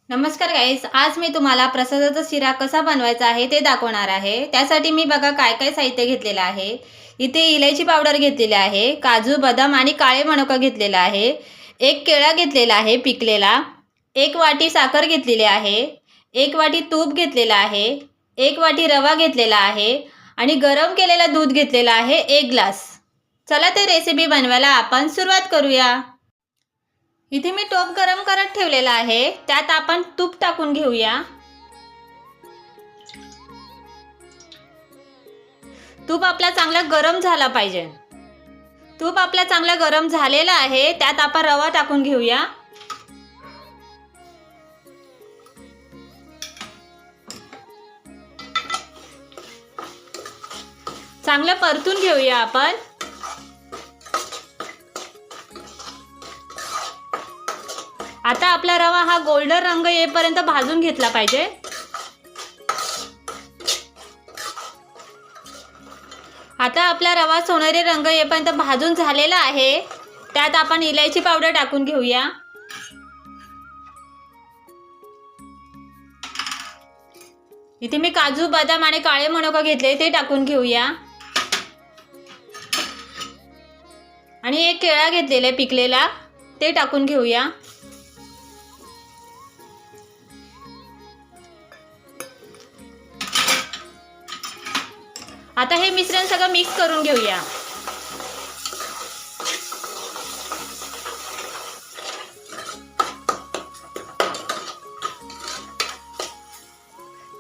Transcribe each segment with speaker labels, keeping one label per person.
Speaker 1: नमस्कार गाईस, आज मी तुम्हाला प्रसादाचा शिरा कसा बनवायचा आहे ते दाखवणार आहे। त्यासाठी मी बघा काय काय साहित्य घेतलेलं आहे। इथे इलायची पावडर घेतलेली आहे, काजू बदाम आणि काळे मनुका घेतलेला आहे, एक केळा घेतलेला आहे पिकलेला, एक वाटी साखर घेतलेली आहे, एक वाटी तूप घेतलेला आहे, एक वाटी रवा घेतलेला आहे आणि गरम केलेला दूध घेतलेला आहे 1 ग्लास। चला ते रेसिपी बनवायला आपण सुरुवात करूया। इथे मी टोप गरम करत ठेवलेला आहे, त्यात आपण तूप टाकून घेऊया। तूप आपला चांगला गरम झाला पाहिजे। तूप आपला चांगला गरम झालेला आहे, त्यात आपण रवा टाकून घेऊया। चांगलं परतून घेऊया आपण। आता आपला रवा हा गोल्डन रंग येईपर्यंत भाजून घेतला पाहिजे। आता आपला रवा सोनेरी रंग येईपर्यंत भाजून झालेला आहे, त्यात आपण इलायची पावडर टाकून घेऊया। इथे मी काजू बदाम आणि काळे मनुका घेतले ते टाकून घेऊया आणि एक केळा घेतलेला पिकलेला ते टाकून घेऊया। आता हे मिश्रण सगळं मिक्स करून घेऊया।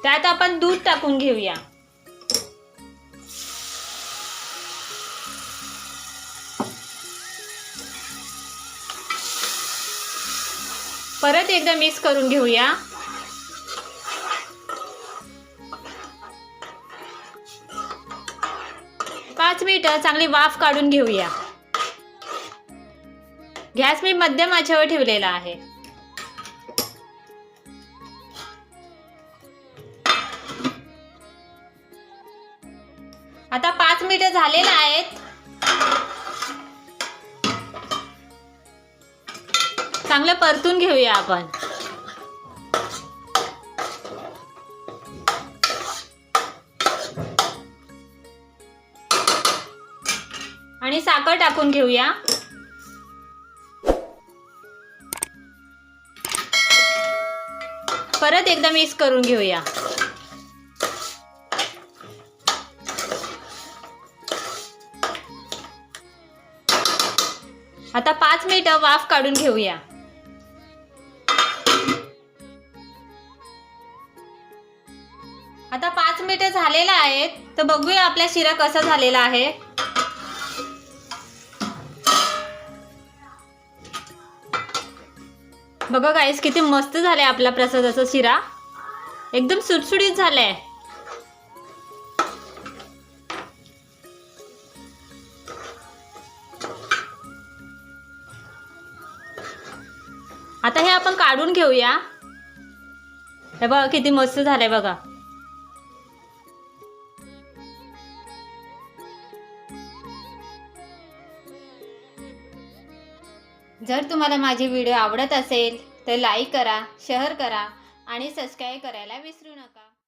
Speaker 1: त्यात आपण दूध टाकून घेऊया। परत एकदा मिक्स करून घेऊया। पाच मिनिटं चांगली वाफ काढून घेऊया। गॅस मी मध्यम आचेवर ठेवलेला आहे। आता 5 मिनिटं झालेला आहेत। चांगलं परतून घेऊया आपण। आणि साखर टाकून घेऊया। परत एकदा मिक्स करून घेऊया। आता 5 मिनिटं वाफ काढून घेऊया। आता 5 मिनिटं झालेला आहेत, तर बघूया आपला शिरा कसा झालेला आहे। बघा गाईस, किती मस्त झालाय आपला प्रसादाचा शिरा, एकदम सुटसुटीत झालाय। आता हे आपण काढून घेऊया। हे बघा किती मस्त झालंय बघा। जर तुम्हाला माझी व्हिडिओ आवडत असेल तर लाईक करा, शेअर करा आणि सबस्क्राईब करायला विसरू नका।